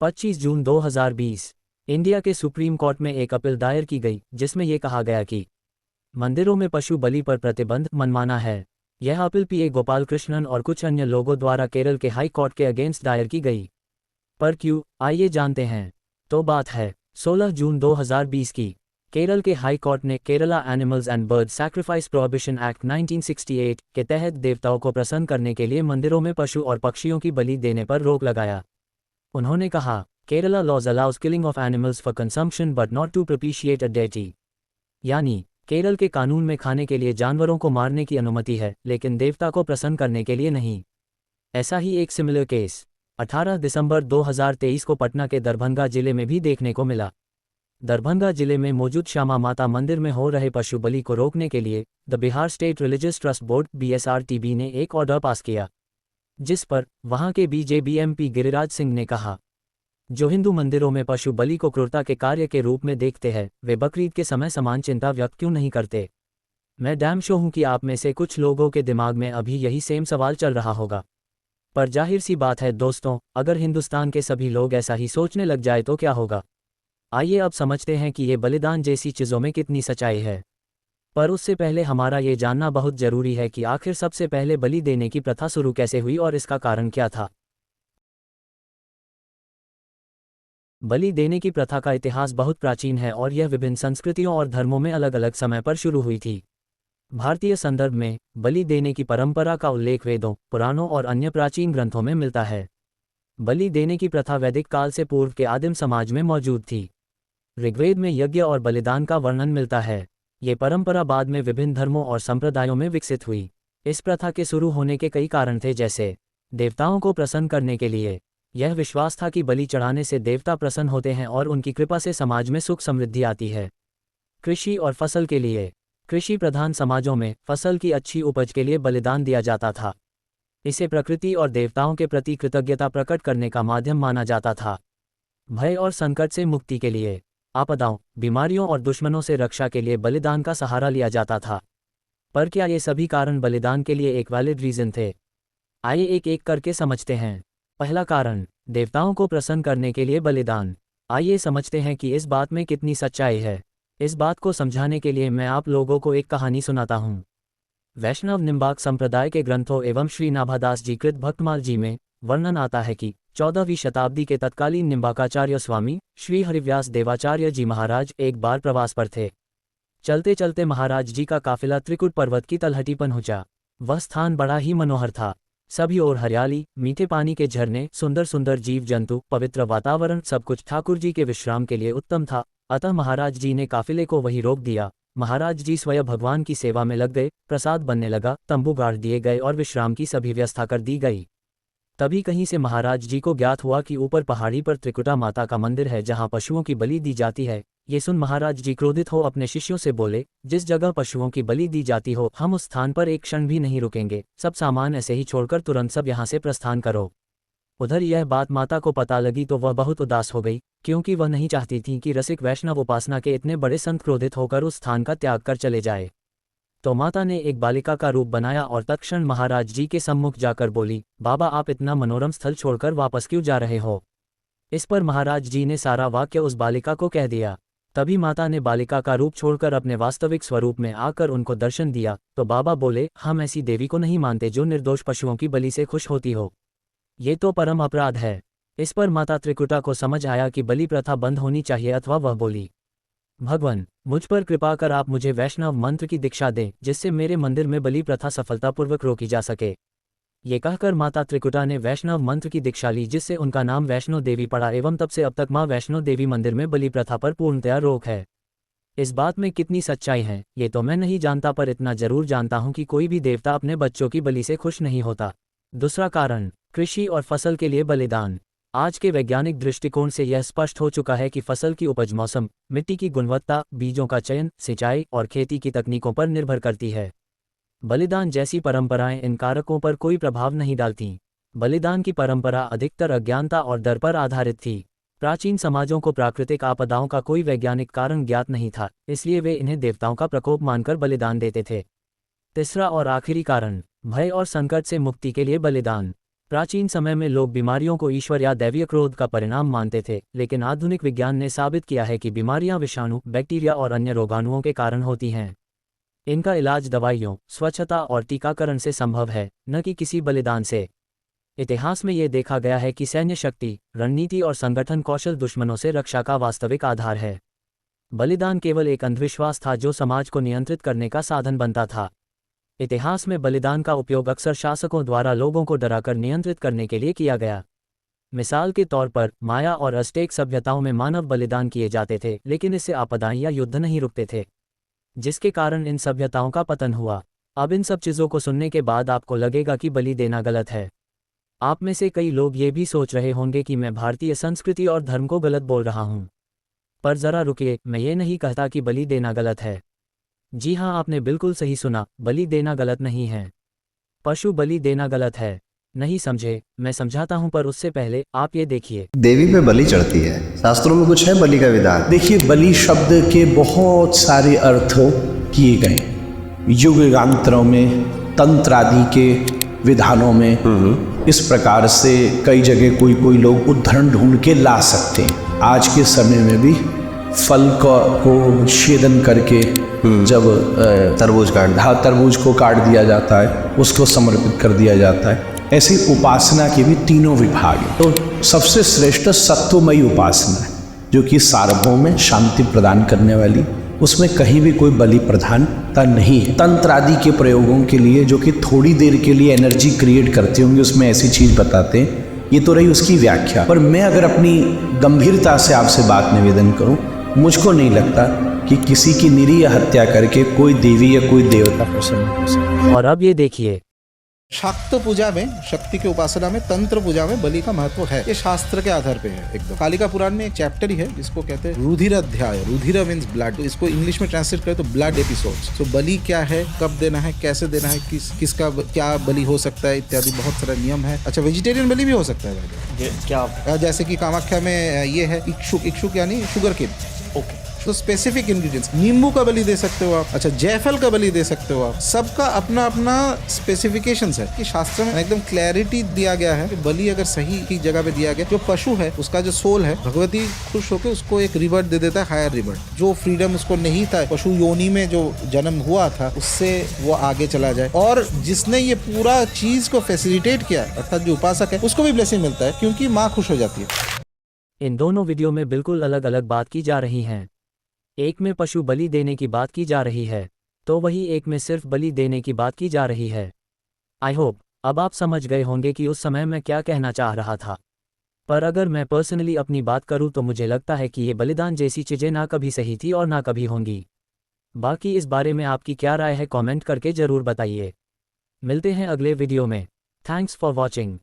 25 जून 2020 India के supreme court में एक अपील दायर की गई जिसमें यह कहा गया कि मंदिरों में पशु बलि पर प्रतिबंध मनमाना है। यह अपील पीए गोपाल कृष्णन और कुछ अन्य लोगों द्वारा केरल के हाई कोर्ट के अगेंस्ट दायर की गई। पर क्यों, आइए जानते हैं। तो बात है 16 जून 2020 की। केरल के हाई कोर्ट ने Kerala animals and bird sacrifice prohibition act 1968 के तहत देवताओं को प्रसन्न करने के लिए मंदिरों में पशु और पक्षियों की बलि देने पर रोक लगाया। उन्होंने कहा, Kerala laws allows killing of animals for consumption but not to propitiate a deity. यानी केरल के कानून में खाने के लिए जानवरों को मारने की अनुमति है, लेकिन देवता को प्रसन्न करने के लिए नहीं। ऐसा ही एक सिमिलर केस 18 दिसंबर 2023 को पटना के दरभंगा जिले में भी देखने को मिला। दरभंगा जिले में मौजूद श्यामा माता मंदिर में हो रहे पशु बलि को रोकने के लिए the Bihar state religious trust board BSRTB ने एक ऑर्डर पास किया, जिस पर वहां के BJP MP गिरिराज सिंह ने कहा, जो हिंदू मंदिरों में पशु बलि को क्रूरता के कार्य के रूप में देखते हैं, वे बकरीद के समय समान चिंता व्यक्त क्यों नहीं करते। मैं डैम श्योर हूं कि आप में से कुछ लोगों के दिमाग में अभी यही सेम सवाल चल रहा होगा। पर जाहिर सी बात है दोस्तों, अगर हिंदुस्तान के सभी लोग ऐसा ही सोचने लग जाए तो क्या होगा। आइए अब समझते हैं कि ये बलिदान जैसी चीज़ों में कितनी सच्चाई है। पर उससे पहले हमारा ये जानना बहुत जरूरी है कि आखिर सबसे पहले बलि देने की प्रथा शुरू कैसे हुई और इसका कारण क्या था। बलि देने की प्रथा का इतिहास बहुत प्राचीन है और यह विभिन्न संस्कृतियों और धर्मों में अलग अलग समय पर शुरू हुई थी। भारतीय संदर्भ में बलि देने की परंपरा का उल्लेख वेदों, पुराणों और अन्य प्राचीन ग्रंथों में मिलता है। बलि देने की प्रथा वैदिक काल से पूर्व के आदिम समाज में मौजूद थी। ऋग्वेद में यज्ञ और बलिदान का वर्णन मिलता है। ये परंपरा बाद में विभिन्न धर्मों और संप्रदायों में विकसित हुई। इस प्रथा के शुरू होने के कई कारण थे, जैसे देवताओं को प्रसन्न करने के लिए। यह विश्वास था कि बलि चढ़ाने से देवता प्रसन्न होते हैं और उनकी कृपा से समाज में सुख समृद्धि आती है। कृषि और फसल के लिए। कृषि प्रधान समाजों में फसल की अच्छी उपज के लिए बलिदान दिया जाता था। इसे प्रकृति और देवताओं के प्रति कृतज्ञता प्रकट करने का माध्यम माना जाता था। भय और संकट से मुक्ति के लिए। आपदाओं, बीमारियों और दुश्मनों से रक्षा के लिए बलिदान का सहारा लिया जाता था। पर क्या ये सभी कारण बलिदान के लिए एक वैलिड रीजन थे? आइए एक एक करके समझते हैं। पहला कारण, देवताओं को प्रसन्न करने के लिए बलिदान। आइए समझते हैं कि इस बात में कितनी सच्चाई है। इस बात को समझाने के लिए मैं आप लोगों को एक कहानी सुनाता हूँ। वैष्णव निम्बार्क संप्रदाय के ग्रंथों एवं श्री नाभादास जी कृत भक्तमाल जी में वर्णन आता है कि 14वीं शताब्दी के तत्कालीन निम्बाकाचार्य स्वामी श्री हरिव्यास देवाचार्य जी महाराज एक बार प्रवास पर थे। चलते चलते महाराज जी का काफिला त्रिकुट पर्वत की तलहटी पर पहुंचा। वह स्थान बड़ा ही मनोहर था। सभी ओर हरियाली, मीठे पानी के झरने, सुंदर सुंदर जीव जंतु, पवित्र वातावरण, सब कुछ ठाकुर जी के विश्राम के लिए उत्तम था। अतः महाराज जी ने काफिले को वहीं रोक दिया। महाराज जी स्वयं भगवान की सेवा में लग गए। प्रसाद बनने लगा, तंबू गाड़ दिए गए और विश्राम की सभी व्यवस्था कर दी गई। तभी कहीं से महाराज जी को ज्ञात हुआ कि ऊपर पहाड़ी पर त्रिकुटा माता का मंदिर है जहां पशुओं की बलि दी जाती है। ये सुन महाराज जी क्रोधित हो अपने शिष्यों से बोले, जिस जगह पशुओं की बलि दी जाती हो, हम उस स्थान पर एक क्षण भी नहीं रुकेंगे। सब सामान ऐसे ही छोड़कर तुरंत सब यहाँ से प्रस्थान करो। उधर यह बात माता को पता लगी तो वह बहुत उदास हो गई, क्योंकि वह नहीं चाहती थी कि रसिक वैष्णव उपासना के इतने बड़े संत क्रोधित होकर उस स्थान का त्याग कर चले जाए। तो माता ने एक बालिका का रूप बनाया और तत्क्षण महाराज जी के सम्मुख जाकर बोली, बाबा आप इतना मनोरम स्थल छोड़कर वापस क्यों जा रहे हो। इस पर महाराज जी ने सारा वाक्य उस बालिका को कह दिया। तभी माता ने बालिका का रूप छोड़कर अपने वास्तविक स्वरूप में आकर उनको दर्शन दिया। तो बाबा बोले, हम ऐसी देवी को नहीं मानते जो निर्दोष पशुओं की बलि से खुश होती हो। ये तो परम अपराध है। इस पर माता त्रिकुटा को समझ आया कि बलि प्रथा बंद होनी चाहिए, अथवा वह बोली, भगवान मुझ पर कृपा कर आप मुझे वैष्णव मंत्र की दीक्षा दें, जिससे मेरे मंदिर में बलि प्रथा सफलतापूर्वक रोकी जा सके। ये कहकर माता त्रिकुटा ने वैष्णव मंत्र की दीक्षा ली, जिससे उनका नाम वैष्णो देवी पड़ा एवं तब से अब तक मां वैष्णो देवी मंदिर में बलि प्रथा पर पूर्णतया रोक है। इस बात में कितनी सच्चाई है ये तो मैं नहीं जानता, पर इतना जरूर जानता हूं कि कोई भी देवता अपने बच्चों की बलि से खुश नहीं होता। दूसरा कारण, कृषि और फसल के लिए बलिदान। आज के वैज्ञानिक दृष्टिकोण से यह स्पष्ट हो चुका है कि फसल की उपज मौसम, मिट्टी की गुणवत्ता, बीजों का चयन, सिंचाई और खेती की तकनीकों पर निर्भर करती है। बलिदान जैसी परंपराएं इन कारकों पर कोई प्रभाव नहीं डालती। बलिदान की परंपरा अधिकतर अज्ञानता और डर पर आधारित थी। प्राचीन समाजों को प्राकृतिक आपदाओं का कोई वैज्ञानिक कारण ज्ञात नहीं था, इसलिए वे इन्हें देवताओं का प्रकोप मानकर बलिदान देते थे। तीसरा और आखिरी कारण, भय और संकट से मुक्ति के लिए बलिदान। प्राचीन समय में लोग बीमारियों को ईश्वर या दैवीय क्रोध का परिणाम मानते थे, लेकिन आधुनिक विज्ञान ने साबित किया है कि बीमारियां विषाणु, बैक्टीरिया और अन्य रोगाणुओं के कारण होती हैं। इनका इलाज दवाइयों, स्वच्छता और टीकाकरण से संभव है, न कि किसी बलिदान से। इतिहास में ये देखा गया है कि सैन्य शक्ति, रणनीति और संगठन कौशल दुश्मनों से रक्षा का वास्तविक आधार है। बलिदान केवल एक अंधविश्वास था जो समाज को नियंत्रित करने का साधन बनता था। इतिहास में बलिदान का उपयोग अक्सर शासकों द्वारा लोगों को डराकर नियंत्रित करने के लिए किया गया। मिसाल के तौर पर माया और अज़टेक सभ्यताओं में मानव बलिदान किए जाते थे, लेकिन इससे आपदाएं या युद्ध नहीं रुकते थे, जिसके कारण इन सभ्यताओं का पतन हुआ। अब इन सब चीज़ों को सुनने के बाद आपको लगेगा कि बलि देना गलत है। आप में से कई लोग ये भी सोच रहे होंगे कि मैं भारतीय संस्कृति और धर्म को गलत बोल रहा हूँ। पर ज़रा रुकिए, मैं ये नहीं कहता कि बलि देना गलत है। जी हाँ, आपने बिल्कुल सही सुना, बलि देना गलत नहीं है। पशु बलि देना गलत है। नहीं समझे? मैं समझाता हूँ, पर उससे पहले आप ये देखिए। देवी पे बलि चढ़ती है, शास्त्रों में कुछ है बलि का विधान? देखिए, बलि शब्द के बहुत सारे अर्थ किए गए। युगांतरों में, तंत्र आदि के विधानों में इस प्रकार से कई जगह कोई लोग उदाहरण ढूंढ के ला सकते हैं। आज के समय में भी फल को छेदन करके जब तरबूज को काट दिया जाता है, उसको समर्पित कर दिया जाता है। ऐसी उपासना के भी तीनों विभाग हैं। तो सबसे श्रेष्ठ सत्वमयी उपासना है, जो कि सार्वभौम में शांति प्रदान करने वाली, उसमें कहीं भी कोई बलि प्रधानता नहीं है। तंत्र आदि के प्रयोगों के लिए जो कि थोड़ी देर के लिए एनर्जी क्रिएट करते होंगे, उसमें ऐसी चीज बताते हैं। ये तो रही उसकी व्याख्या। पर मैं अगर अपनी गंभीरता से आपसे बात निवेदन करूं, मुझको नहीं लगता कि किसी की निरीह हत्या करके कोई देवी या कोई देवता प्रसन्न हो सकता। और अब ये देखिए, शाक्त पूजा में, शक्ति की उपासना में, तंत्र पूजा में बलि का महत्व है। ये शास्त्र के आधार पे है एकदम। कालिका पुराण में एक चैप्टर ही है जिसको कहते हैं रुधिर अध्याय। रुधिर मीन्स ब्लड, तो इसको इंग्लिश में ट्रांसलेट करें तो ब्लड एपिसोड्स। तो बलि क्या है, कब देना है, कैसे देना है, किसका क्या बलि हो सकता है इत्यादि बहुत सारा नियम है। अच्छा, वेजिटेरियन बलि भी हो सकता है क्या? जैसे कि कामाख्या में ये है इक्षुक यानी शुगर केन। ओके, तो स्पेसिफिक इंग्रेडिएंट्स, नींबू का बलि दे सकते हो आप। अच्छा, जायफल का बलि दे सकते हो आप। सबका अपना अपना स्पेसिफिकेशंस है कि शास्त्र में एकदम क्लैरिटी दिया गया है कि बलि अगर सही की जगह पे दिया गया, जो पशु है उसका जो सोल है, भगवती खुश होकर उसको एक रिवर्ट दे देता है, हायर रिवर्ट। जो फ्रीडम उसको नहीं था, पशु योनि में जो जन्म हुआ था, उससे वो आगे चला जाए। और जिसने ये पूरा चीज को फैसिलिटेट किया, अर्थात जो उपासक है, उसको भी ब्लेसिंग मिलता है, क्योंकि माँ खुश हो जाती है। इन दोनों वीडियो में बिल्कुल अलग अलग बात की जा रही हैं। एक में पशु बलि देने की बात की जा रही है, तो वही एक में सिर्फ बलि देने की बात की जा रही है। आई होप अब आप समझ गए होंगे कि उस समय मैं क्या कहना चाह रहा था। पर अगर मैं पर्सनली अपनी बात करूं तो मुझे लगता है कि ये बलिदान जैसी चीज़ें ना कभी सही थी और ना कभी होंगी। बाकी इस बारे में आपकी क्या राय है, कमेंट करके ज़रूर बताइए। मिलते हैं अगले वीडियो में। Thanks for watching.